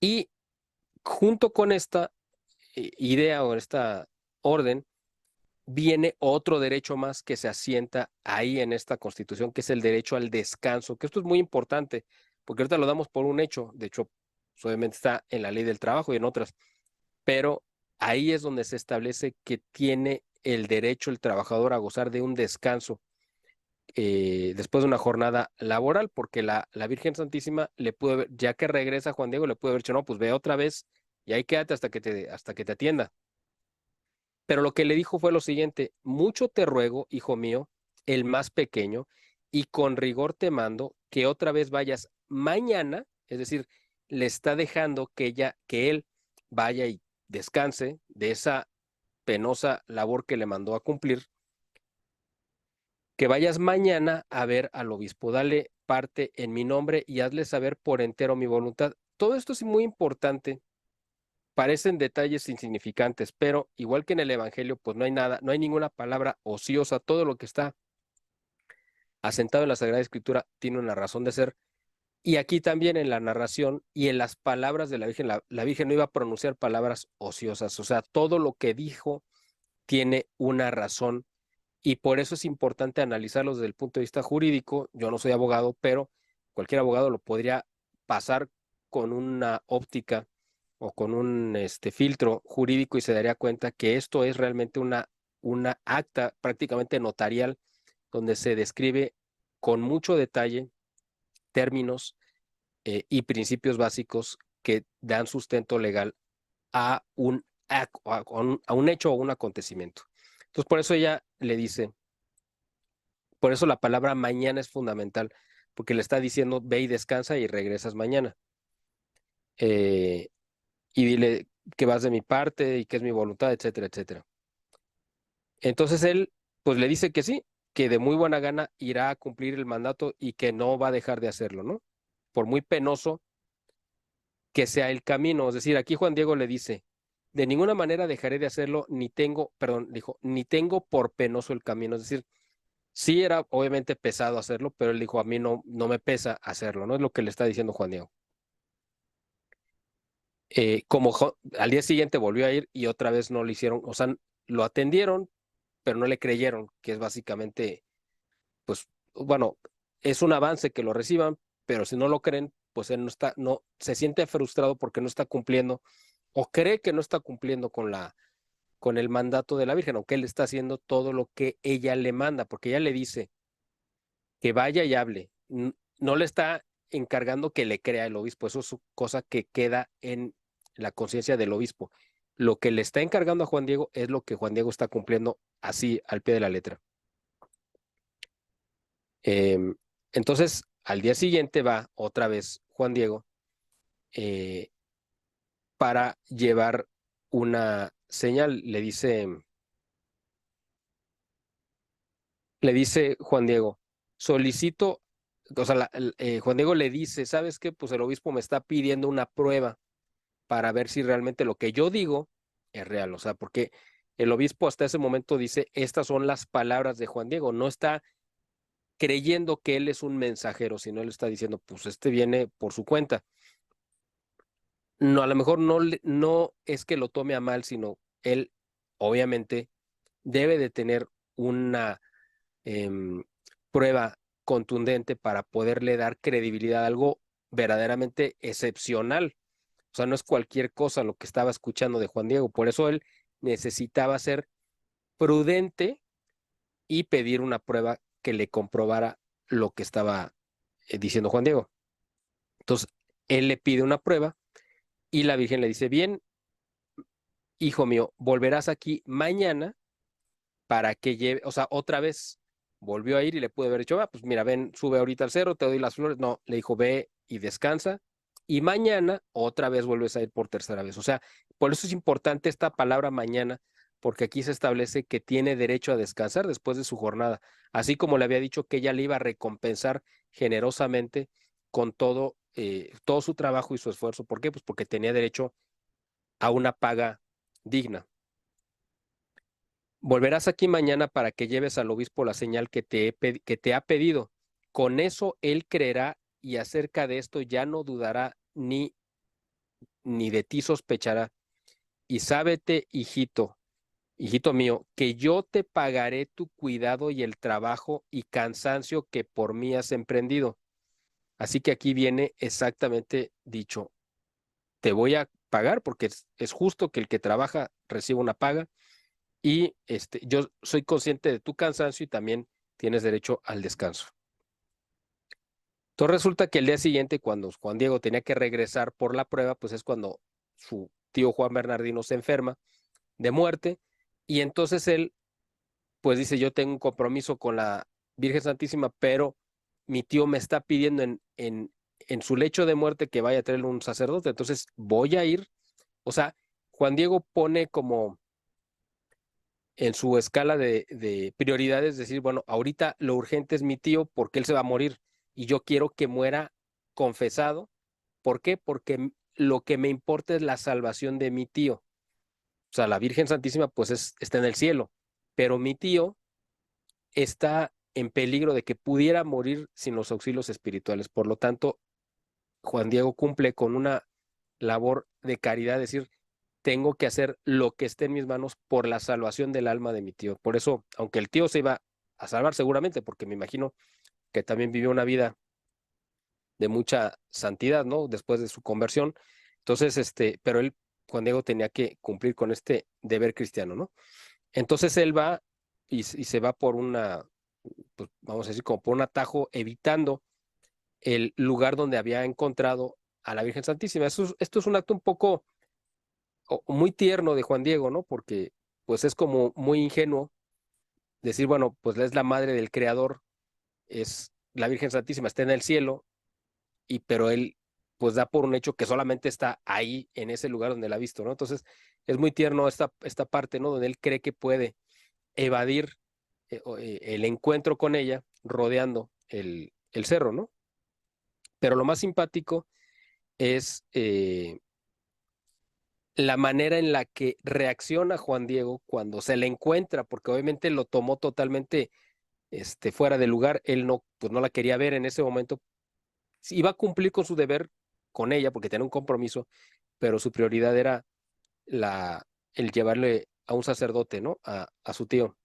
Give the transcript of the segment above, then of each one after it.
Y junto con esta idea o esta orden, viene otro derecho más que se asienta ahí en esta Constitución, que es el derecho al descanso, que esto es muy importante, porque ahorita lo damos por un hecho, de hecho, pues, obviamente está en la ley del trabajo y en otras, pero ahí es donde se establece que tiene el derecho el trabajador a gozar de un descanso después de una jornada laboral, porque la Virgen Santísima le pudo haber, ya que regresa Juan Diego, le pudo haber dicho, no, pues ve otra vez y ahí quédate hasta que te atienda. Pero lo que le dijo fue lo siguiente, mucho te ruego, hijo mío, el más pequeño, y con rigor te mando que otra vez vayas mañana, es decir, le está dejando que él vaya y descanse de esa penosa labor que le mandó a cumplir, que vayas mañana a ver al obispo, dale parte en mi nombre y hazle saber por entero mi voluntad. Todo esto es muy importante. Parecen detalles insignificantes, pero igual que en el Evangelio, pues no hay nada, no hay ninguna palabra ociosa, todo lo que está asentado en la Sagrada Escritura tiene una razón de ser. Y aquí también en la narración y en las palabras de la Virgen, la Virgen no iba a pronunciar palabras ociosas, o sea, todo lo que dijo tiene una razón y por eso es importante analizarlo desde el punto de vista jurídico. Yo no soy abogado, pero cualquier abogado lo podría pasar con una óptica o con un filtro jurídico y se daría cuenta que esto es realmente una acta prácticamente notarial donde se describe con mucho detalle términos y principios básicos que dan sustento legal a a un hecho o un acontecimiento. Entonces, por eso ella le dice, por eso la palabra mañana es fundamental, porque le está diciendo, ve y descansa y regresas mañana. Eh, y dile que vas de mi parte y que es mi voluntad, etcétera, etcétera. Entonces él, pues le dice que sí, que de muy buena gana irá a cumplir el mandato y que no va a dejar de hacerlo, ¿no? Por muy penoso que sea el camino. Es decir, aquí Juan Diego le dice, de ninguna manera dejaré de hacerlo, ni tengo, perdón, dijo, ni tengo por penoso el camino. Es decir, sí era obviamente pesado hacerlo, pero él dijo, a mí no me pesa hacerlo, ¿no? Es lo que le está diciendo Juan Diego. Al día siguiente volvió a ir y otra vez no le hicieron, o sea, lo atendieron, pero no le creyeron, que es básicamente, pues, bueno, es un avance que lo reciban, pero si no lo creen, pues él no está, no, se siente frustrado porque no está cumpliendo o cree que no está cumpliendo con el mandato de la Virgen, aunque él está haciendo todo lo que ella le manda, porque ella le dice que vaya y hable. No le está encargando que le crea el obispo, eso es cosa que queda en la conciencia del obispo. Lo que le está encargando a Juan Diego es lo que Juan Diego está cumpliendo así al pie de la letra. Eh, entonces, al día siguiente va otra vez Juan Diego eh, para llevar una señal. Le dice Juan Diego, solicito, o sea, Juan Diego le dice, ¿sabes qué? Pues el obispo me está pidiendo una prueba para ver si realmente lo que yo digo es real, o sea, porque el obispo hasta ese momento dice, estas son las palabras de Juan Diego, no está creyendo que él es un mensajero, sino él está diciendo, pues este viene por su cuenta. No, a lo mejor no es que lo tome a mal, sino él obviamente debe de tener una em, prueba contundente para poderle dar credibilidad a algo verdaderamente excepcional. O sea, no es cualquier cosa lo que estaba escuchando de Juan Diego. Por eso él necesitaba ser prudente y pedir una prueba que le comprobara lo que estaba diciendo Juan Diego. Entonces, él le pide una prueba y la Virgen le dice, bien, hijo mío, volverás aquí mañana para que lleve, o sea, otra vez volvió a ir y le pude haber dicho, ah, pues mira, ven, sube ahorita al cerro, te doy las flores. No, le dijo, ve y descansa. Y mañana otra vez vuelves a ir por tercera vez. O sea, por eso es importante esta palabra mañana, porque aquí se establece que tiene derecho a descansar después de su jornada, así como le había dicho que ella le iba a recompensar generosamente con todo su trabajo y su esfuerzo. ¿Por qué? Pues porque tenía derecho a una paga digna. Volverás aquí mañana para que lleves al obispo la señal que te ha pedido. Con eso él creerá y acerca de esto ya no dudará ni ni de ti sospechará. Y sábete, hijito mío, que yo te pagaré tu cuidado y el trabajo y cansancio que por mí has emprendido. Así que aquí viene exactamente dicho, te voy a pagar porque es justo que el que trabaja reciba una paga y yo soy consciente de tu cansancio y también tienes derecho al descanso. Entonces resulta que el día siguiente, cuando Juan Diego tenía que regresar por la prueba, pues es cuando su tío Juan Bernardino se enferma de muerte y entonces él pues dice, yo tengo un compromiso con la Virgen Santísima, pero mi tío me está pidiendo en su lecho de muerte que vaya a traerle un sacerdote, entonces voy a ir. O sea, Juan Diego pone como en su escala de prioridades, decir, bueno, ahorita lo urgente es mi tío porque él se va a morir y yo quiero que muera confesado. ¿Por qué? Porque lo que me importa es la salvación de mi tío. O sea, la Virgen Santísima pues está en el cielo, pero mi tío está en peligro de que pudiera morir sin los auxilios espirituales. Por lo tanto, Juan Diego cumple con una labor de caridad, es decir, tengo que hacer lo que esté en mis manos por la salvación del alma de mi tío. Por eso, aunque el tío se iba a salvar seguramente, porque me imagino que también vivió una vida de mucha santidad, ¿no? Después de su conversión. Entonces, pero él, Juan Diego, tenía que cumplir con este deber cristiano, ¿no? Entonces él va y se va por una, pues, vamos a decir, como por un atajo, evitando el lugar donde había encontrado a la Virgen Santísima. Esto es un acto un poco muy tierno de Juan Diego, ¿no? Porque pues es como muy ingenuo decir, bueno, pues es la madre del Creador, es la Virgen Santísima, está en el cielo, pero él pues da por un hecho que solamente está ahí, en ese lugar donde la ha visto, ¿no? Entonces es muy tierno esta parte, ¿no? Donde él cree que puede evadir el encuentro con ella rodeando el cerro, ¿no? Pero lo más simpático es la manera en la que reacciona Juan Diego cuando se le encuentra, porque obviamente lo tomó totalmente fuera de lugar, él no, pues no la quería ver en ese momento, iba a cumplir con su deber con ella porque tenía un compromiso, pero su prioridad era el llevarle a un sacerdote, ¿no? A su tío.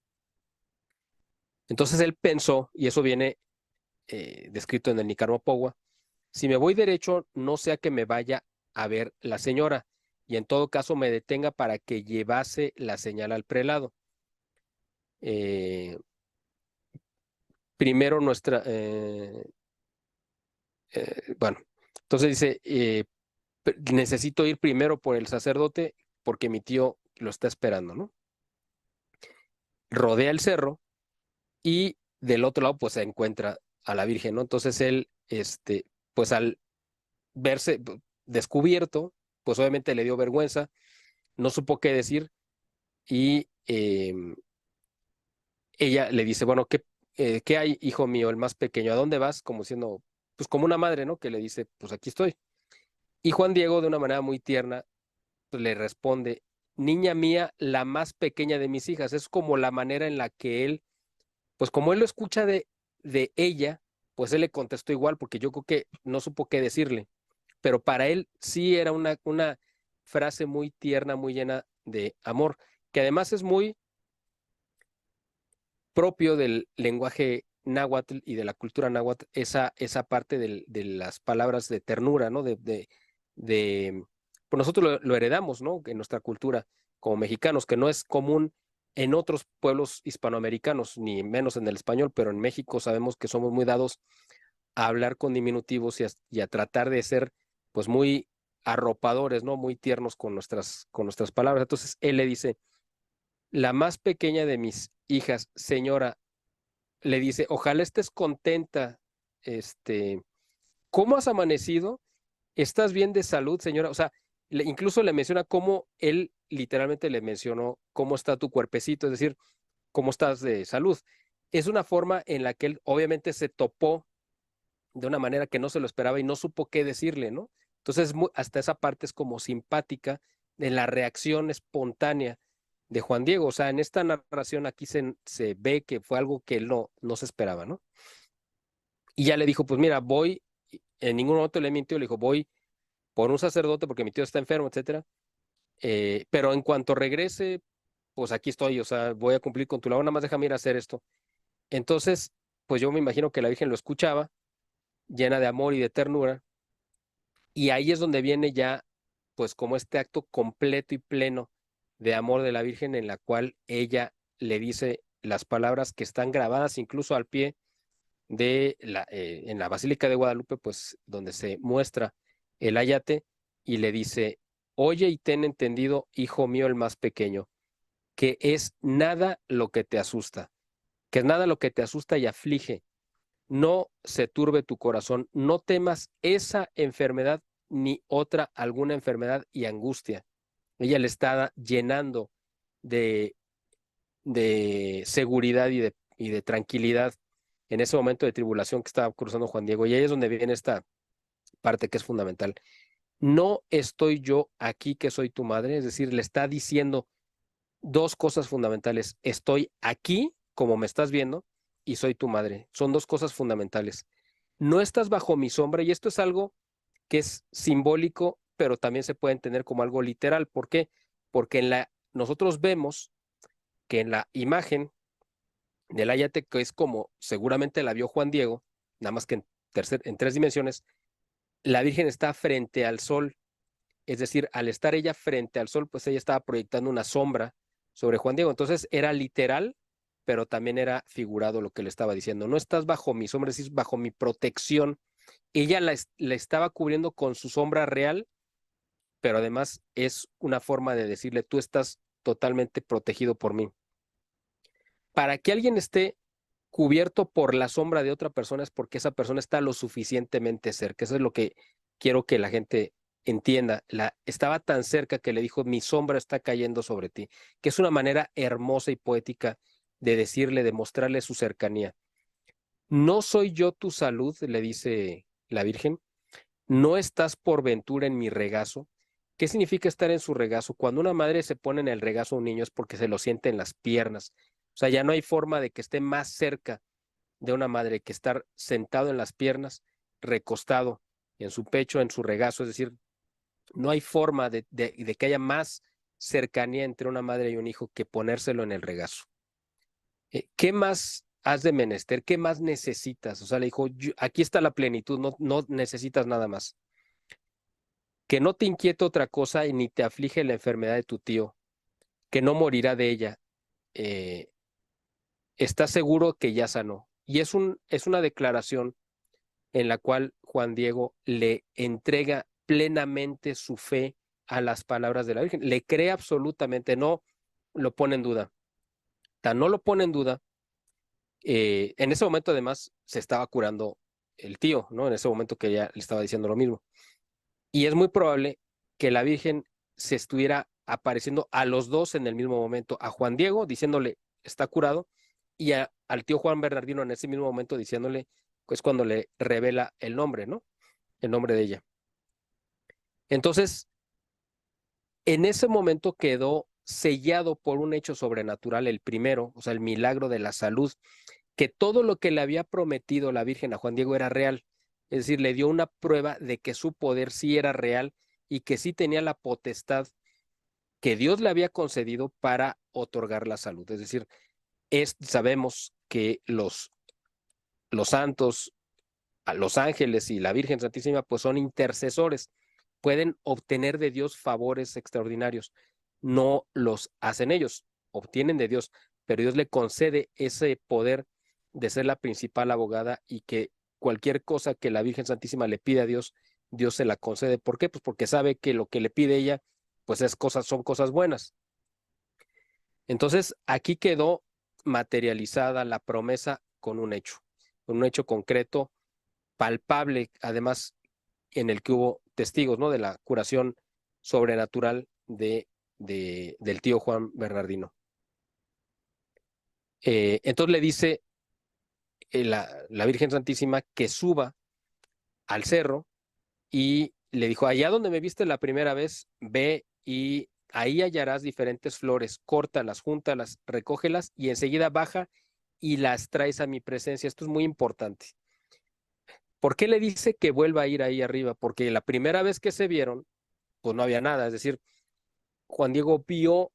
Entonces él pensó, y eso viene descrito en el Nicaragua Pogua, si me voy derecho, no sea que me vaya a ver la señora, y en todo caso me detenga para que llevase la señal al prelado. Eh, primero bueno, entonces dice, necesito ir primero por el sacerdote porque mi tío lo está esperando, ¿no? Rodea el cerro y del otro lado pues se encuentra a la Virgen, ¿no? Entonces él, pues al verse descubierto, pues obviamente le dio vergüenza, no supo qué decir y ella le dice, bueno, ¿qué hay, hijo mío, el más pequeño? ¿A dónde vas? Como siendo, pues como una madre, ¿no? Que le dice, pues aquí estoy. Y Juan Diego, de una manera muy tierna, pues, le responde, niña mía, la más pequeña de mis hijas. Es como la manera en la que él, pues como él lo escucha de ella, pues él le contestó igual, porque yo creo que no supo qué decirle. Pero para él sí era una frase muy tierna, muy llena de amor, que además es muy propio del lenguaje náhuatl y de la cultura náhuatl, esa parte de las palabras de ternura, ¿no? Pues nosotros lo heredamos, ¿no? En nuestra cultura como mexicanos, que no es común en otros pueblos hispanoamericanos, ni menos en el español, pero en México sabemos que somos muy dados a hablar con diminutivos y a tratar de ser, pues, muy arropadores, ¿no? Muy tiernos con nuestras palabras. Entonces, él le dice, la más pequeña de mis hijas, señora, le dice, ojalá estés contenta, ¿cómo has amanecido? ¿Estás bien de salud, señora? O sea, incluso le menciona cómo él literalmente le mencionó cómo está tu cuerpecito, es decir, cómo estás de salud. Es una forma en la que él obviamente se topó de una manera que no se lo esperaba y no supo qué decirle, ¿no? Entonces, hasta esa parte es como simpática de la reacción espontánea de Juan Diego. O sea, en esta narración aquí se ve que fue algo que él no se esperaba, ¿no? Y ya le dijo, pues mira, voy, en ningún momento le mintió, le dijo, voy por un sacerdote porque mi tío está enfermo, etcétera. Pero en cuanto regrese, pues aquí estoy, o sea, voy a cumplir con tu labor, nada más déjame ir a hacer esto. Entonces, pues yo me imagino que la Virgen lo escuchaba, llena de amor y de ternura, y ahí es donde viene ya, pues como este acto completo y pleno de amor de la Virgen en la cual ella le dice las palabras que están grabadas incluso al pie en la Basílica de Guadalupe, pues donde se muestra el ayate y le dice, oye y ten entendido, hijo mío el más pequeño, que es nada lo que te asusta, que es nada lo que te asusta y aflige. No se turbe tu corazón, no temas esa enfermedad ni otra alguna enfermedad y angustia. Ella le está llenando de, de seguridad y de tranquilidad en ese momento de tribulación que estaba cruzando Juan Diego. Y ahí es donde viene esta parte que es fundamental. No estoy yo aquí que soy tu madre, es decir, le está diciendo dos cosas fundamentales. Estoy aquí, como me estás viendo, y soy tu madre. Son dos cosas fundamentales. No estás bajo mi sombra, y esto es algo que es simbólico, pero también se puede entender como algo literal. ¿Por qué? Porque nosotros vemos que en la imagen del Ayate, que es como seguramente la vio Juan Diego, nada más que en tres dimensiones, la Virgen está frente al sol, es decir, al estar ella frente al sol, pues ella estaba proyectando una sombra sobre Juan Diego. Entonces era literal, pero también era figurado lo que le estaba diciendo. No estás bajo mi sombra, es decir, bajo mi protección. Ella la estaba cubriendo con su sombra real, pero además es una forma de decirle, tú estás totalmente protegido por mí. Para que alguien esté cubierto por la sombra de otra persona es porque esa persona está lo suficientemente cerca. Eso es lo que quiero que la gente entienda. Estaba tan cerca que le dijo, mi sombra está cayendo sobre ti, que es una manera hermosa y poética de decirle, de mostrarle su cercanía. No soy yo tu salud, le dice la Virgen, no estás por ventura en mi regazo. ¿Qué significa estar en su regazo? Cuando una madre se pone en el regazo a un niño es porque se lo siente en las piernas. O sea, ya no hay forma de que esté más cerca de una madre que estar sentado en las piernas, recostado en su pecho, en su regazo. Es decir, no hay forma de que haya más cercanía entre una madre y un hijo que ponérselo en el regazo. ¿Qué más has de menester? ¿Qué más necesitas? O sea, le dijo, aquí está la plenitud, no necesitas nada más. Que no te inquiete otra cosa y ni te aflige la enfermedad de tu tío, que no morirá de ella. Eh, Estás seguro que ya sanó. Y es una declaración en la cual Juan Diego le entrega plenamente su fe a las palabras de la Virgen. Le cree absolutamente, no lo pone en duda. Tan no lo pone en duda. En ese momento, además, se estaba curando el tío, ¿no? En ese momento que ella le estaba diciendo lo mismo. Y es muy probable que la Virgen se estuviera apareciendo a los dos en el mismo momento, a Juan Diego diciéndole está curado y al tío Juan Bernardino en ese mismo momento diciéndole, pues cuando le revela el nombre, ¿no? El nombre de ella. Entonces, en ese momento quedó sellado por un hecho sobrenatural, el primero, o sea, el milagro de la salud, que todo lo que le había prometido la Virgen a Juan Diego era real. Es decir, le dio una prueba de que su poder sí era real y que sí tenía la potestad que Dios le había concedido para otorgar la salud. Es decir, sabemos que los santos, los ángeles y la Virgen Santísima, pues son intercesores, pueden obtener de Dios favores extraordinarios. No los hacen ellos, obtienen de Dios, pero Dios le concede ese poder de ser la principal abogada y que cualquier cosa que la Virgen Santísima le pide a Dios, Dios se la concede. ¿Por qué? Pues porque sabe que lo que le pide ella, pues son cosas buenas. Entonces, aquí quedó materializada la promesa con un hecho concreto, palpable, además en el que hubo testigos, ¿no? De la curación sobrenatural del tío Juan Bernardino. Entonces le dice la Virgen Santísima que suba al cerro y le dijo, allá donde me viste la primera vez, ve y ahí hallarás diferentes flores, córtalas, júntalas, recógelas y enseguida baja y las traes a mi presencia. Esto es muy importante, ¿Por qué le dice que vuelva a ir ahí arriba? Porque la primera vez que se vieron, pues no había nada. Es decir, Juan Diego vio,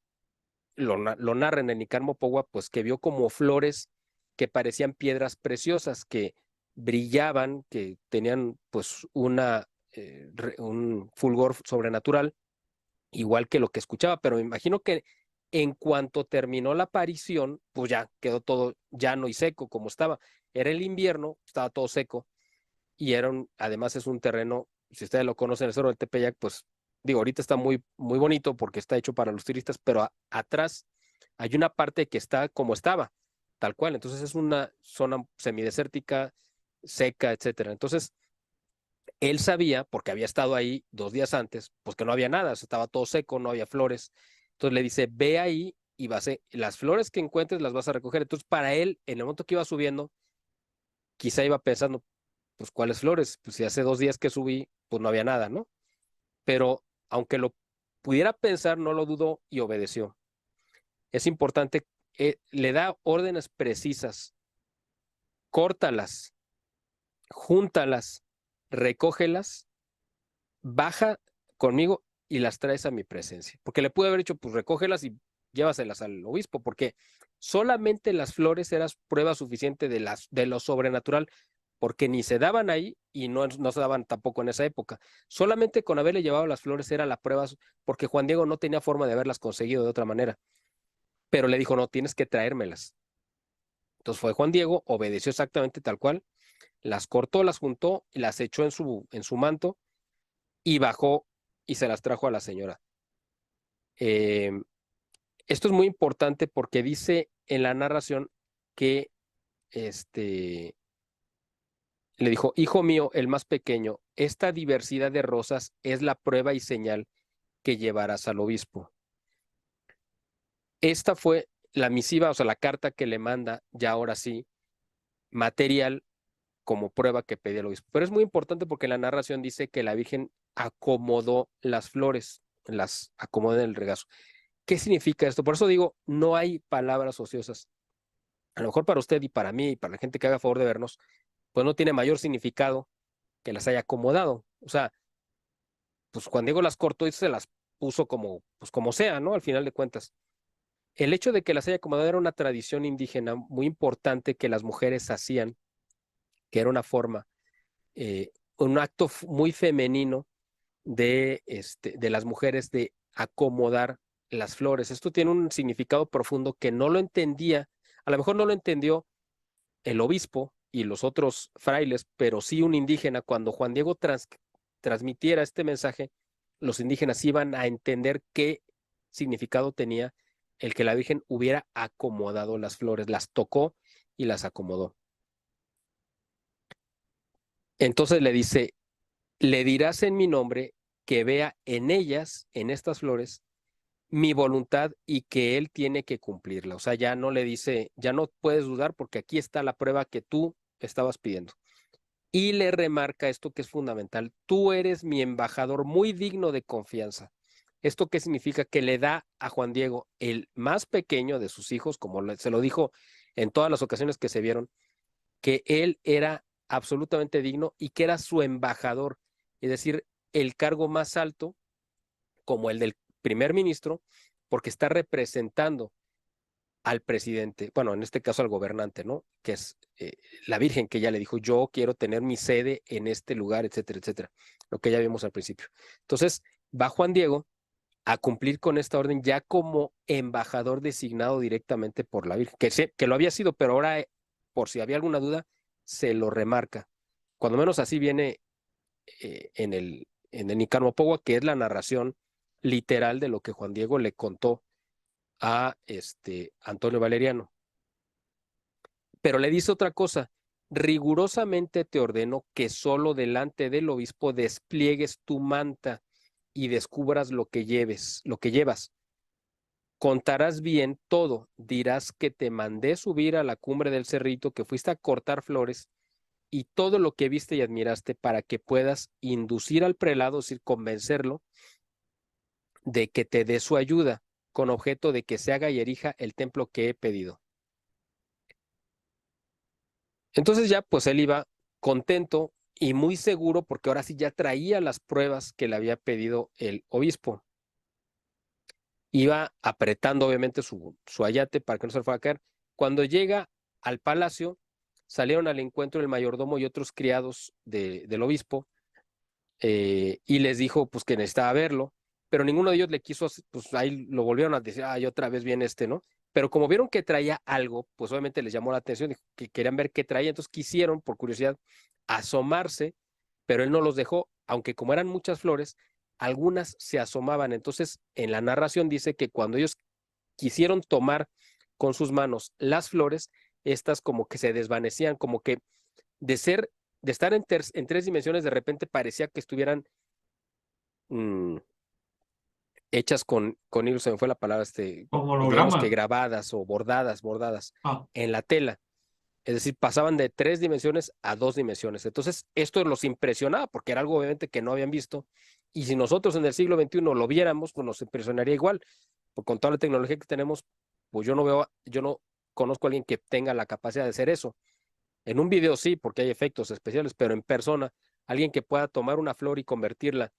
lo narra en el Nicarmo Pogua, pues que vio como flores que parecían piedras preciosas, que brillaban, que tenían pues un fulgor sobrenatural, igual que lo que escuchaba, pero me imagino que en cuanto terminó la aparición, pues ya quedó todo llano y seco como estaba. Era el invierno, estaba todo seco y además es un terreno, si ustedes lo conocen, el Cerro del Tepeyac, pues digo, ahorita está muy, muy bonito porque está hecho para los turistas, pero atrás hay una parte que está como estaba, tal cual. Entonces es una zona semidesértica, seca, etcétera. Entonces él sabía, porque había estado ahí 2 días antes, pues que no había nada, estaba todo seco, no había flores. Entonces le dice, ve ahí y las flores que encuentres las vas a recoger. Entonces para él, en el momento que iba subiendo, quizá iba pensando, pues ¿cuáles flores? Pues si hace 2 días que subí, pues no había nada, ¿no? Pero aunque lo pudiera pensar, no lo dudó y obedeció. Es importante, le da órdenes precisas, córtalas, júntalas, recógelas, baja conmigo y las traes a mi presencia. Porque le pude haber dicho, pues recógelas y llévaselas al obispo, porque solamente las flores eran prueba suficiente de lo sobrenatural, porque ni se daban ahí y no se daban tampoco en esa época. Solamente con haberle llevado las flores era la prueba, porque Juan Diego no tenía forma de haberlas conseguido de otra manera. Pero le dijo, no, tienes que traérmelas. Entonces fue Juan Diego, obedeció exactamente tal cual, las cortó, las juntó, las echó en su manto y bajó y se las trajo a la señora. Eh, Esto es muy importante porque dice en la narración que le dijo, hijo mío, el más pequeño, esta diversidad de rosas es la prueba y señal que llevarás al obispo. Esta fue la misiva, o sea, la carta que le manda ya ahora sí, material como prueba que pedía el obispo. Pero es muy importante porque la narración dice que la Virgen acomodó las flores, las acomodó en el regazo. ¿Qué significa esto? Por eso digo, no hay palabras ociosas. A lo mejor para usted y para mí y para la gente que haga favor de vernos, pues no tiene mayor significado que las haya acomodado. O sea, pues Juan Diego las cortó y se las puso como, pues como sea, ¿no? Al final de cuentas. El hecho de que las haya acomodado era una tradición indígena muy importante que las mujeres hacían, que era una forma, un acto muy femenino de las mujeres de acomodar las flores. Esto tiene un significado profundo que no lo entendía, a lo mejor no lo entendió el obispo y los otros frailes, pero sí un indígena. Cuando Juan Diego transmitiera este mensaje, los indígenas iban a entender qué significado tenía el que la Virgen hubiera acomodado las flores, las tocó y las acomodó. Entonces le dice, le dirás en mi nombre que vea en ellas, en estas flores, mi voluntad y que él tiene que cumplirla. O sea, ya no le dice, ya no puedes dudar porque aquí está la prueba que tú estabas pidiendo. Y le remarca esto que es fundamental, tú eres mi embajador muy digno de confianza. ¿Esto qué significa? Que le da a Juan Diego, el más pequeño de sus hijos, como se lo dijo en todas las ocasiones que se vieron, que él era absolutamente digno y que era su embajador, es decir, el cargo más alto, como el del primer ministro, porque está representando al presidente, bueno, en este caso al gobernante, ¿no? Que es la Virgen que ya le dijo, yo quiero tener mi sede en este lugar, etcétera, etcétera, lo que ya vimos al principio. Entonces, va Juan Diego a cumplir con esta orden ya como embajador designado directamente por la Virgen, que lo había sido, pero ahora, por si había alguna duda, se lo remarca. Cuando menos así viene en el Nicanor Pogua, que es la narración literal de lo que Juan Diego le contó a Antonio Valeriano. Pero le dice otra cosa, rigurosamente te ordeno que solo delante del obispo despliegues tu manta y descubras lo que llevas. Contarás bien todo, dirás que te mandé subir a la cumbre del cerrito, que fuiste a cortar flores y todo lo que viste y admiraste para que puedas inducir al prelado, es decir, convencerlo de que te dé su ayuda, con objeto de que se haga y erija el templo que he pedido. Entonces ya, pues él iba contento y muy seguro porque ahora sí ya traía las pruebas que le había pedido el obispo. Iba apretando obviamente su ayate para que no se le fuera a caer. Cuando llega al palacio, salieron al encuentro el mayordomo y otros criados del obispo, y les dijo pues que necesitaba verlo, pero ninguno de ellos le quiso, pues ahí lo volvieron a decir, ay, otra vez viene este, ¿no? Pero como vieron que traía algo, pues obviamente les llamó la atención, que querían ver qué traía, entonces quisieron, por curiosidad, asomarse, pero él no los dejó, aunque como eran muchas flores, algunas se asomaban. Entonces, en la narración dice que cuando ellos quisieron tomar con sus manos las flores, estas como que se desvanecían, como que de ser, de estar en tres dimensiones, de repente parecía que estuvieran mmm, hechas con hilos, se me fue la palabra, Como digamos que holograma. grabadas o bordadas Ah, en la tela. Es decir, pasaban de tres dimensiones a dos dimensiones. Entonces, esto los impresionaba porque era algo obviamente que no habían visto. Y si nosotros en el siglo XXI lo viéramos, pues nos impresionaría igual. Porque con toda la tecnología que tenemos, pues yo no conozco a alguien que tenga la capacidad de hacer eso. En un video sí, porque hay efectos especiales, pero en persona, alguien que pueda tomar una flor y convertirla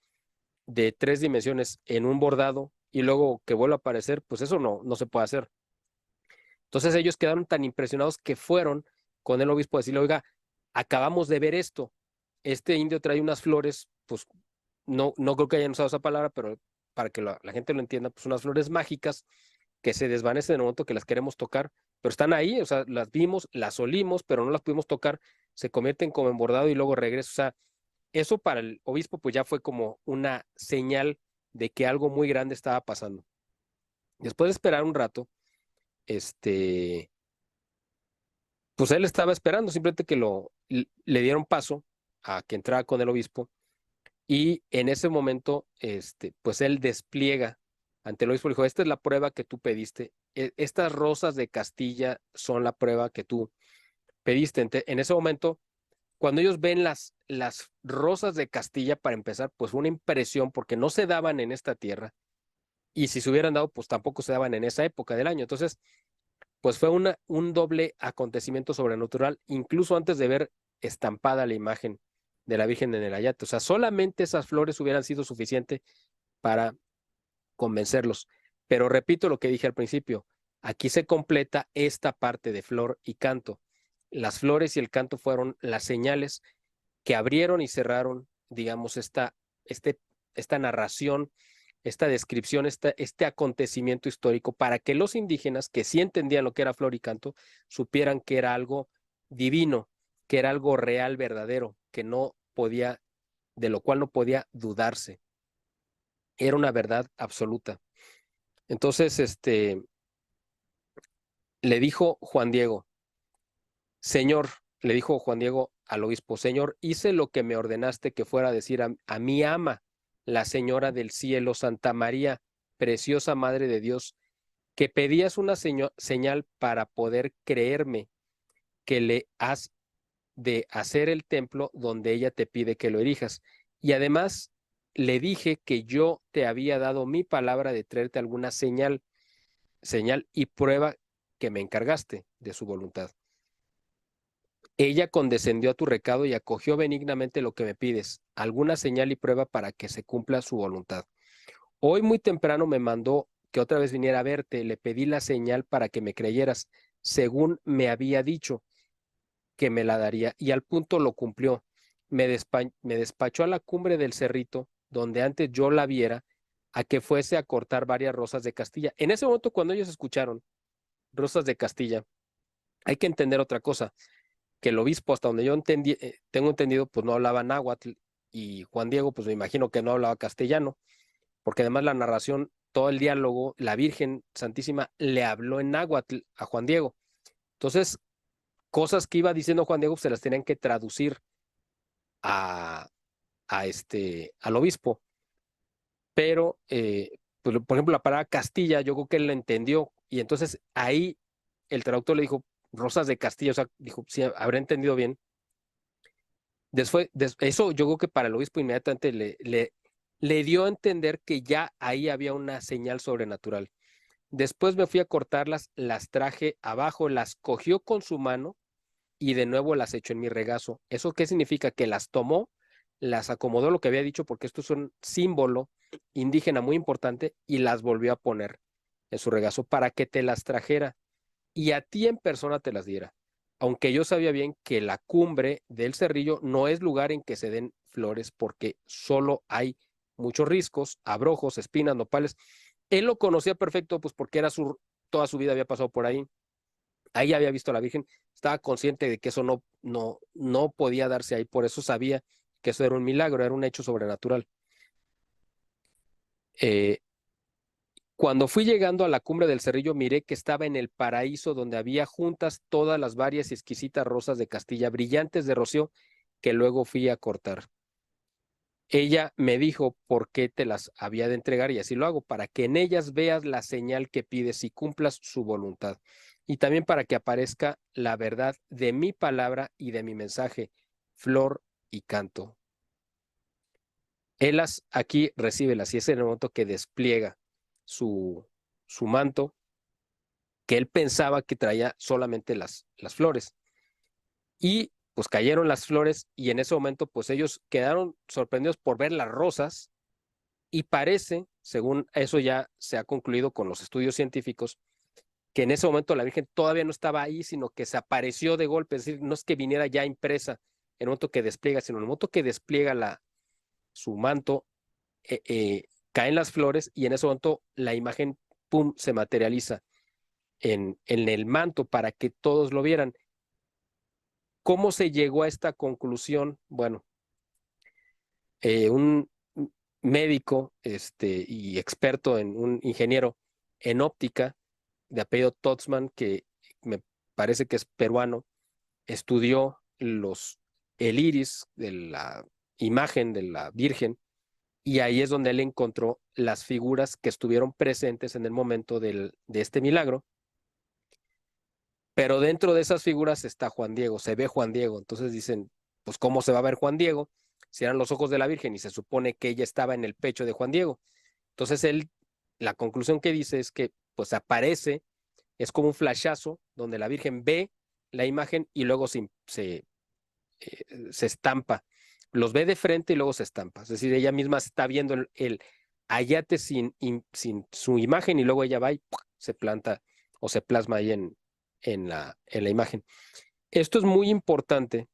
de tres dimensiones en un bordado y luego que vuelva a aparecer, pues eso no se puede hacer. Entonces ellos quedaron tan impresionados que fueron con el obispo a decirle, oiga, acabamos de ver esto. Este indio trae unas flores, pues no creo que hayan usado esa palabra, pero para que la gente lo entienda, pues unas flores mágicas que se desvanecen en el momento que las queremos tocar, pero están ahí, o sea, las vimos, las olimos, pero no las pudimos tocar, se convierten como en bordado y luego regreso. O sea, eso para el obispo pues ya fue como una señal de que algo muy grande estaba pasando. Después de esperar un rato, este, pues él estaba esperando, simplemente que le dieron paso a que entrara con el obispo y en ese momento, pues él despliega ante el obispo, le dijo, esta es la prueba que tú pediste, estas rosas de Castilla son la prueba que tú pediste. En ese momento, cuando ellos ven las rosas de Castilla, para empezar, pues fue una impresión porque no se daban en esta tierra y si se hubieran dado, pues tampoco se daban en esa época del año. Entonces, pues fue un doble acontecimiento sobrenatural, incluso antes de ver estampada la imagen de la Virgen en el ayate. O sea, solamente esas flores hubieran sido suficiente para convencerlos. Pero repito lo que dije al principio, aquí se completa esta parte de flor y canto. Las flores y el canto fueron las señales que abrieron y cerraron, digamos, este, esta narración, esta descripción, este acontecimiento histórico, para que los indígenas, que sí entendían lo que era flor y canto, supieran que era algo divino, que era algo real, verdadero, que no podía, de lo cual no podía dudarse. Era una verdad absoluta. Entonces, le dijo Juan Diego, Señor, le dijo Juan Diego al obispo, Señor, hice lo que me ordenaste que fuera a decir a mi ama, la Señora del Cielo, Santa María, preciosa Madre de Dios, que pedías una señal para poder creerme que le has de hacer el templo donde ella te pide que lo erijas. Y además le dije que yo te había dado mi palabra de traerte alguna señal y prueba que me encargaste de su voluntad. Ella condescendió a tu recado y acogió benignamente lo que me pides, alguna señal y prueba para que se cumpla su voluntad. Hoy muy temprano me mandó que otra vez viniera a verte, le pedí la señal para que me creyeras, según me había dicho que me la daría, y al punto lo cumplió. Me despachó a la cumbre del cerrito, donde antes yo la viera, a que fuese a cortar varias rosas de Castilla. En ese momento, cuando ellos escucharon rosas de Castilla, hay que entender otra cosa, que el obispo, hasta donde yo tengo entendido, pues no hablaba náhuatl, y Juan Diego, pues me imagino que no hablaba castellano, porque además la narración, todo el diálogo, la Virgen Santísima le habló en náhuatl a Juan Diego. Entonces, cosas que iba diciendo Juan Diego se las tenían que traducir a, al obispo, pero, pues, por ejemplo, la palabra Castilla, yo creo que él la entendió, y entonces ahí el traductor le dijo, Rosas de Castilla, o sea, dijo, sí, habrá entendido bien. Después, eso yo creo que para el obispo inmediatamente le dio a entender que ya ahí había una señal sobrenatural. Después me fui a cortarlas, las traje abajo, las cogió con su mano y de nuevo las echó en mi regazo. ¿Eso qué significa? Que las tomó, las acomodó lo que había dicho, porque esto es un símbolo indígena muy importante, y las volvió a poner en su regazo para que te las trajera y a ti en persona te las diera. Aunque yo sabía bien que la cumbre del Cerrillo no es lugar en que se den flores porque solo hay muchos riscos, abrojos, espinas, nopales. Él lo conocía perfecto, pues porque era toda su vida había pasado por ahí. Ahí había visto a la Virgen, estaba consciente de que eso no podía darse ahí, por eso sabía que eso era un milagro, era un hecho sobrenatural. Eh, Cuando fui llegando a la cumbre del Cerrillo, miré que estaba en el paraíso donde había juntas todas las varias y exquisitas rosas de Castilla, brillantes de rocío, que luego fui a cortar. Ella me dijo por qué te las había de entregar y así lo hago, para que en ellas veas la señal que pides y cumplas su voluntad. Y también para que aparezca la verdad de mi palabra y de mi mensaje, flor y canto. Élas aquí recíbelas y es en el momento que despliega su manto, que él pensaba que traía solamente las flores. Y pues cayeron las flores y en ese momento pues ellos quedaron sorprendidos por ver las rosas y parece, según eso ya se ha concluido con los estudios científicos, que en ese momento la Virgen todavía no estaba ahí, sino que se apareció de golpe, es decir, no es que viniera ya impresa en el momento que despliega, sino en el momento que despliega su manto, caen las flores y en ese momento la imagen, pum, se materializa en el manto para que todos lo vieran. ¿Cómo se llegó a esta conclusión? Bueno, un médico y experto un ingeniero en óptica de apellido Totzman, que me parece que es peruano, estudió el iris de la imagen de la Virgen y ahí es donde él encontró las figuras que estuvieron presentes en el momento de este milagro. Pero dentro de esas figuras está Juan Diego, se ve Juan Diego. Entonces dicen, pues ¿cómo se va a ver Juan Diego si eran los ojos de la Virgen y se supone que ella estaba en el pecho de Juan Diego? Entonces la conclusión que dice es que pues aparece, es como un flashazo donde la Virgen ve la imagen y luego se estampa. Los ve de frente y luego se estampa. Es decir, ella misma está viendo el ayate sin su imagen y luego ella va y se planta o se plasma ahí en la imagen. Esto es muy importante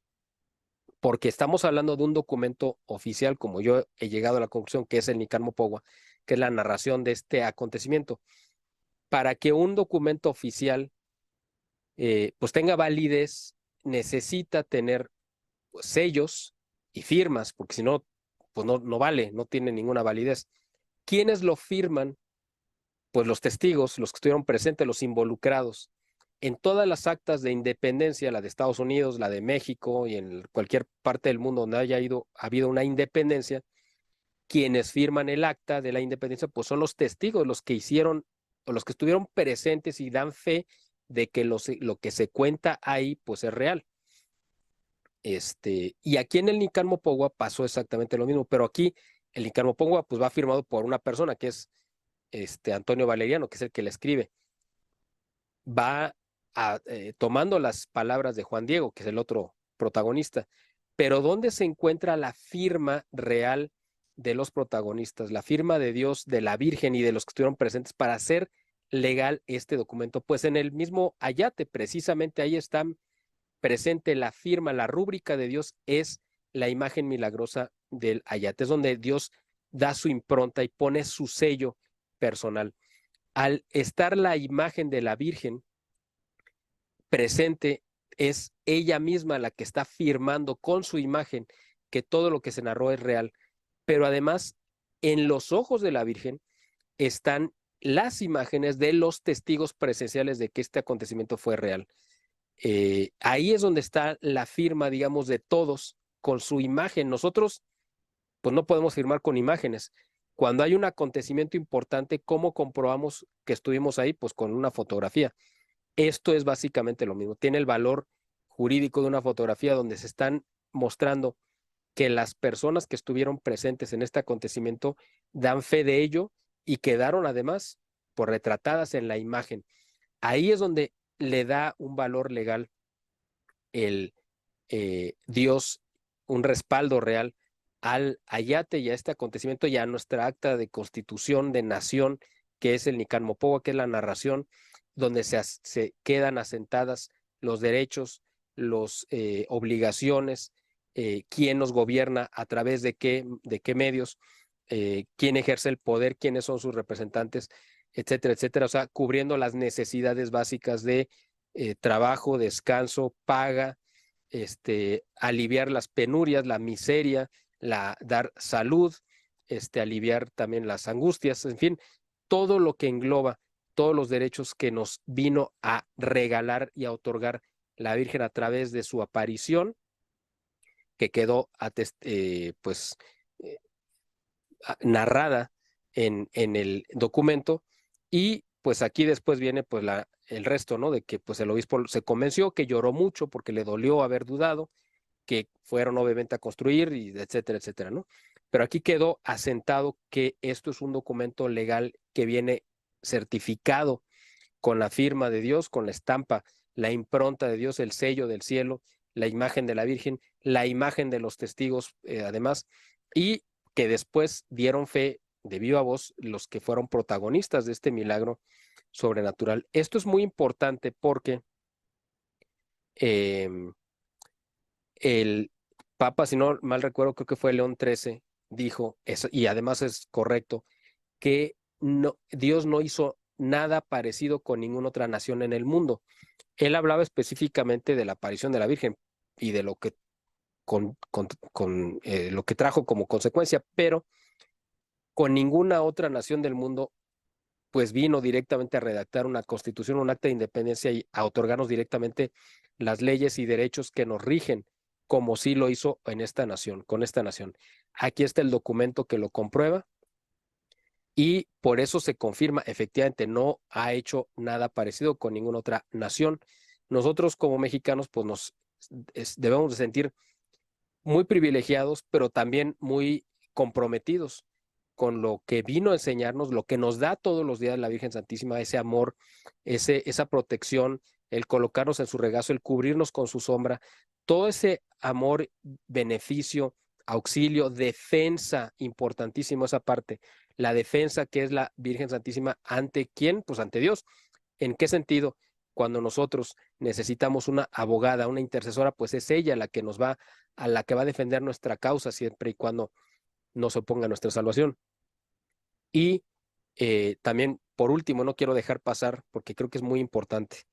porque estamos hablando de un documento oficial, como yo he llegado a la conclusión, que es el Nican Mopogua, que es la narración de este acontecimiento. Para que un documento oficial pues tenga validez, necesita tener pues, sellos y firmas, porque si no, pues no vale, no tiene ninguna validez. ¿Quiénes lo firman? Pues los testigos, los que estuvieron presentes, los involucrados. En todas las actas de independencia, la de Estados Unidos, la de México y en cualquier parte del mundo donde habido una independencia, quienes firman el acta de la independencia, pues son los testigos, los que hicieron o los que estuvieron presentes y dan fe de que lo que se cuenta ahí, pues es real. Y aquí en el Nican Mopogua pasó exactamente lo mismo, pero aquí el Nican Mopogua pues va firmado por una persona que es Antonio Valeriano, que es el que le escribe. Va tomando las palabras de Juan Diego, que es el otro protagonista, pero ¿dónde se encuentra la firma real de los protagonistas, la firma de Dios, de la Virgen y de los que estuvieron presentes para hacer legal este documento? Pues en el mismo ayate, precisamente ahí está presente la firma, la rúbrica de Dios es la imagen milagrosa del ayate, es donde Dios da su impronta y pone su sello personal. Al estar la imagen de la Virgen presente, es ella misma la que está firmando con su imagen que todo lo que se narró es real. Pero además, en los ojos de la Virgen están las imágenes de los testigos presenciales de que este acontecimiento fue real. Ahí es donde está la firma, digamos, de todos con su imagen. Nosotros, pues no podemos firmar con imágenes. Cuando hay un acontecimiento importante, ¿cómo comprobamos que estuvimos ahí? Pues con una fotografía. Esto es básicamente lo mismo. Tiene el valor jurídico de una fotografía donde se están mostrando que las personas que estuvieron presentes en este acontecimiento dan fe de ello y quedaron además por retratadas en la imagen. Ahí es donde le da un valor legal el Dios un respaldo real al ayate y a este acontecimiento y a nuestra acta de constitución de nación, que es el Nican Mopohua, que es la narración donde se quedan asentadas los derechos, las obligaciones, quién nos gobierna, a través de qué medios, quién ejerce el poder, quiénes son sus representantes, etcétera, etcétera. O sea, cubriendo las necesidades básicas de trabajo, descanso, paga, aliviar las penurias, la miseria, dar salud, aliviar también las angustias, en fin, todo lo que engloba todos los derechos que nos vino a regalar y a otorgar la Virgen a través de su aparición, que quedó pues narrada en el documento. Y pues aquí después viene pues el resto, ¿no? De que pues el obispo se convenció, que lloró mucho porque le dolió haber dudado, que fueron obviamente a construir, y etcétera, etcétera, ¿no? Pero aquí quedó asentado que esto es un documento legal que viene certificado con la firma de Dios, con la estampa, la impronta de Dios, el sello del cielo, la imagen de la Virgen, la imagen de los testigos, además, y que después dieron fe de viva voz los que fueron protagonistas de este milagro sobrenatural. Esto es muy importante porque eh, el Papa, si no mal recuerdo, creo que fue León XIII, dijo, y además es correcto, que no, Dios no hizo nada parecido con ninguna otra nación en el mundo. Él hablaba específicamente de la aparición de la Virgen y de lo que lo que trajo como consecuencia, pero con ninguna otra nación del mundo pues vino directamente a redactar una constitución, un acta de independencia y a otorgarnos directamente las leyes y derechos que nos rigen, como sí lo hizo en esta nación, con esta nación. Aquí está el documento que lo comprueba y por eso se confirma, efectivamente, no ha hecho nada parecido con ninguna otra nación. Nosotros como mexicanos, pues debemos de sentir muy privilegiados, pero también muy comprometidos con lo que vino a enseñarnos, lo que nos da todos los días la Virgen Santísima, ese amor, esa protección, el colocarnos en su regazo, el cubrirnos con su sombra, todo ese amor, beneficio, auxilio, defensa, importantísimo esa parte, la defensa que es la Virgen Santísima, ¿ante quién? Pues ante Dios. ¿En qué sentido? Cuando nosotros necesitamos una abogada, una intercesora, pues es ella a la que va a defender nuestra causa siempre y cuando nos oponga a nuestra salvación. Y también, por último, no quiero dejar pasar, porque creo que es muy importante.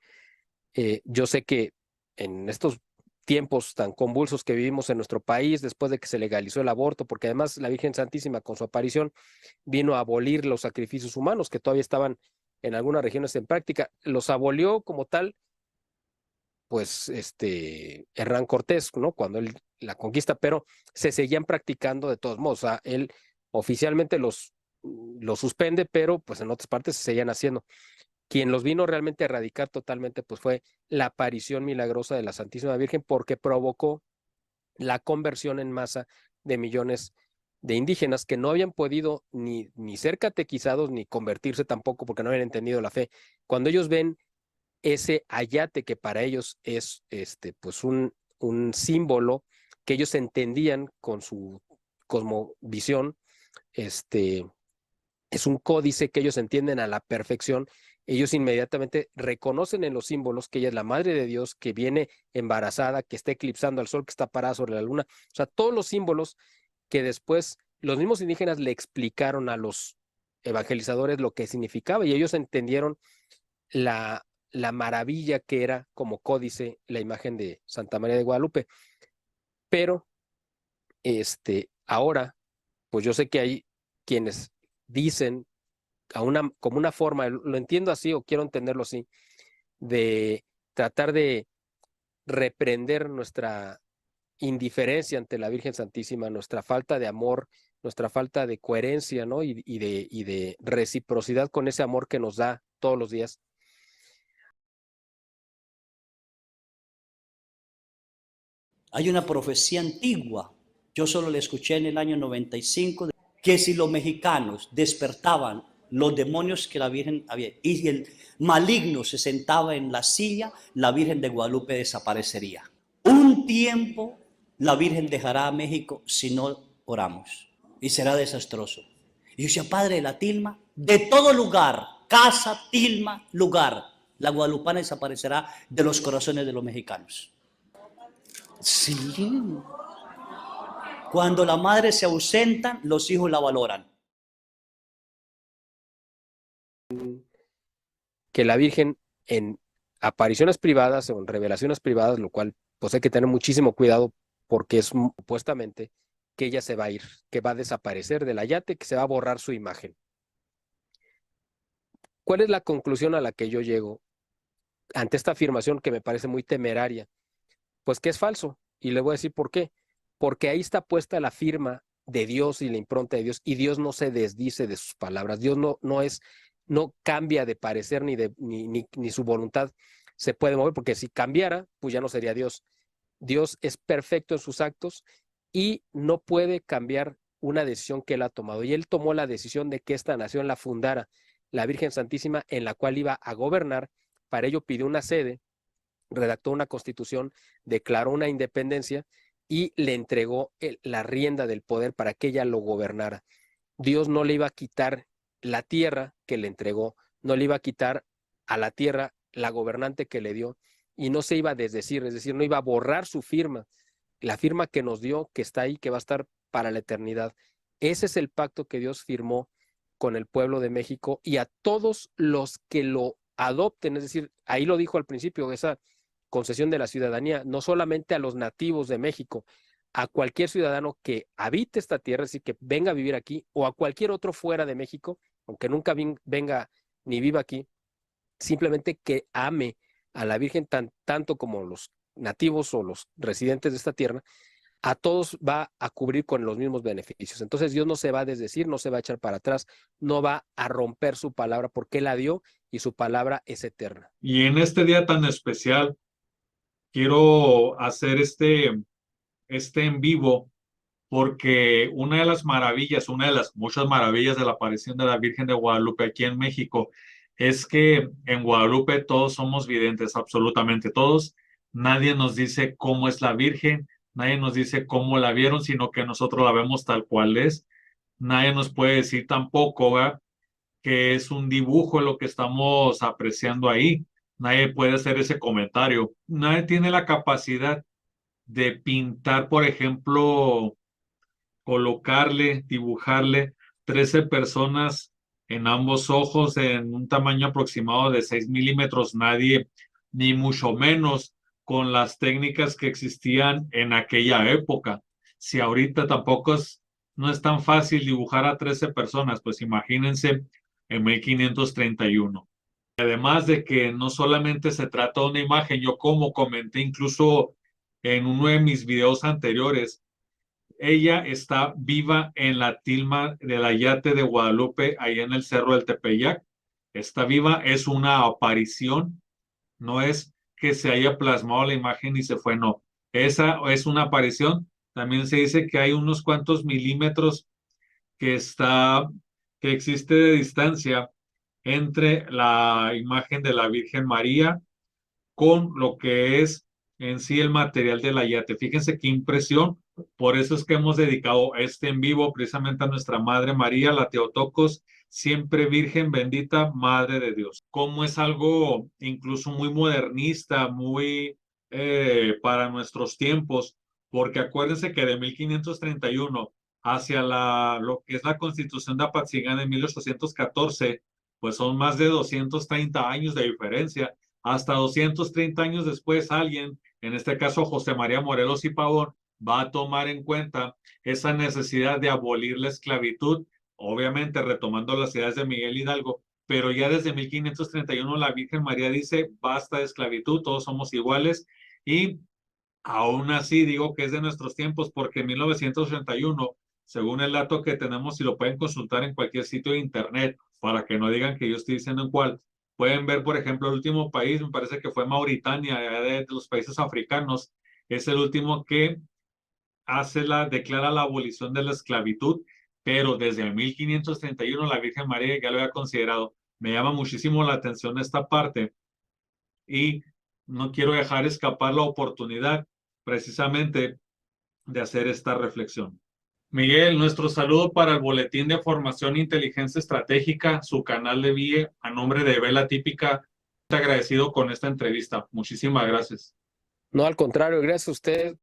Yo sé que en estos tiempos tan convulsos que vivimos en nuestro país, después de que se legalizó el aborto, porque además la Virgen Santísima con su aparición vino a abolir los sacrificios humanos que todavía estaban en algunas regiones en práctica, los abolió como tal, pues Hernán Cortés, ¿no? Cuando él la conquista, pero se seguían practicando de todos modos. O sea, él oficialmente los suspende, pero pues en otras partes se seguían haciendo. Quien los vino realmente a erradicar totalmente, pues fue la aparición milagrosa de la Santísima Virgen, porque provocó la conversión en masa de millones de indígenas que no habían podido ni ser catequizados ni convertirse tampoco porque no habían entendido la fe. Cuando ellos ven ese ayate que para ellos es pues un símbolo que ellos entendían con su cosmovisión, es un códice que ellos entienden a la perfección. Ellos inmediatamente reconocen en los símbolos que ella es la Madre de Dios, que viene embarazada, que está eclipsando al sol, que está parada sobre la luna. O sea, todos los símbolos que después los mismos indígenas le explicaron a los evangelizadores lo que significaba, y ellos entendieron la maravilla que era como códice la imagen de Santa María de Guadalupe. Pero ahora, pues yo sé que hay quienes dicen como una forma, lo entiendo así o quiero entenderlo así, de tratar de reprender nuestra indiferencia ante la Virgen Santísima, nuestra falta de amor, nuestra falta de coherencia, ¿no? Y de reciprocidad con ese amor que nos da todos los días. Hay una profecía antigua, yo solo la escuché en el año 95, que si los mexicanos despertaban los demonios que la Virgen había, y el maligno se sentaba en la silla, la Virgen de Guadalupe desaparecería. ¿cuán tiempo la Virgen dejará a México si no oramos? Y será desastroso. Y yo decía, Padre, la tilma, de todo lugar, casa, tilma, lugar, la guadalupana desaparecerá de los corazones de los mexicanos. Sí. Cuando la madre se ausenta, los hijos la valoran. Que la Virgen en apariciones privadas o en revelaciones privadas, lo cual pues hay que tener muchísimo cuidado porque es supuestamente que ella se va a ir, que va a desaparecer del ayate, que se va a borrar su imagen. ¿Cuál es la conclusión a la que yo llego ante esta afirmación que me parece muy temeraria? Pues que es falso, y le voy a decir por qué. Porque ahí está puesta la firma de Dios y la impronta de Dios, y Dios no se desdice de sus palabras. Dios no cambia de parecer ni su voluntad se puede mover, porque si cambiara, pues ya no sería Dios. Dios es perfecto en sus actos y no puede cambiar una decisión que él ha tomado. Y él tomó la decisión de que esta nación la fundara la Virgen Santísima, en la cual iba a gobernar. Para ello pidió una sede, redactó una constitución, declaró una independencia y le entregó la rienda del poder para que ella lo gobernara. Dios no le iba a quitar la tierra que le entregó, no le iba a quitar a la tierra la gobernante que le dio, y no se iba a desdecir, es decir, no iba a borrar su firma, la firma que nos dio, que está ahí, que va a estar para la eternidad. Ese es el pacto que Dios firmó con el pueblo de México y a todos los que lo adopten, es decir, ahí lo dijo al principio, esa concesión de la ciudadanía, no solamente a los nativos de México, a cualquier ciudadano que habite esta tierra, es decir, que venga a vivir aquí, o a cualquier otro fuera de México, aunque nunca venga ni viva aquí, simplemente que ame a la Virgen tanto como los nativos o los residentes de esta tierra, a todos va a cubrir con los mismos beneficios. Entonces Dios no se va a desdecir, no se va a echar para atrás, no va a romper su palabra porque Él la dio y su palabra es eterna. Y en este día tan especial, quiero hacer este en vivo porque una de las maravillas, una de las muchas maravillas de la aparición de la Virgen de Guadalupe aquí en México es que en Guadalupe todos somos videntes, absolutamente todos. Nadie nos dice cómo es la Virgen, nadie nos dice cómo la vieron, sino que nosotros la vemos tal cual es. Nadie nos puede decir tampoco, ¿verdad?, que es un dibujo lo que estamos apreciando ahí. Nadie puede hacer ese comentario. Nadie tiene la capacidad de pintar, por ejemplo, colocarle, dibujarle 13 personas en ambos ojos en un tamaño aproximado de 6 milímetros. Nadie, ni mucho menos con las técnicas que existían en aquella época. Si ahorita no es tan fácil dibujar a 13 personas, pues imagínense en 1531. Además de que no solamente se trata de una imagen, yo como comenté incluso en uno de mis videos anteriores, ella está viva en la tilma del ayate de Guadalupe, ahí en el Cerro del Tepeyac. Está viva, es una aparición, no es que se haya plasmado la imagen y se fue, no. Esa es una aparición. También se dice que hay unos cuantos milímetros que existe de distancia entre la imagen de la Virgen María con lo que es en sí el material del ayate. Fíjense qué impresión. Por eso es que hemos dedicado este en vivo precisamente a nuestra Madre María, la Teotocos, siempre Virgen bendita, Madre de Dios. Como es algo incluso muy modernista, muy para nuestros tiempos, porque acuérdense que de 1531 hacia lo que es la Constitución de Apatzingán de 1814, pues son más de 230 años de diferencia. Hasta 230 años después, alguien, en este caso José María Morelos y Pavón, va a tomar en cuenta esa necesidad de abolir la esclavitud, obviamente retomando las ideas de Miguel Hidalgo, pero ya desde 1531 la Virgen María dice, basta de esclavitud, todos somos iguales, y aún así digo que es de nuestros tiempos porque en 1981, según el dato que tenemos, y lo pueden consultar en cualquier sitio de internet, para que no digan que yo estoy diciendo en cuál, pueden ver, por ejemplo, el último país, me parece que fue Mauritania, de los países africanos, es el último que declara la abolición de la esclavitud, pero desde el 1531 la Virgen María ya lo había considerado. Me llama muchísimo la atención esta parte y no quiero dejar escapar la oportunidad precisamente de hacer esta reflexión. Miguel, nuestro saludo para el Boletín de Formación e Inteligencia Estratégica, su canal de VIE, a nombre de Vela Típica. Agradecido con esta entrevista. Muchísimas gracias. No, al contrario, gracias a usted.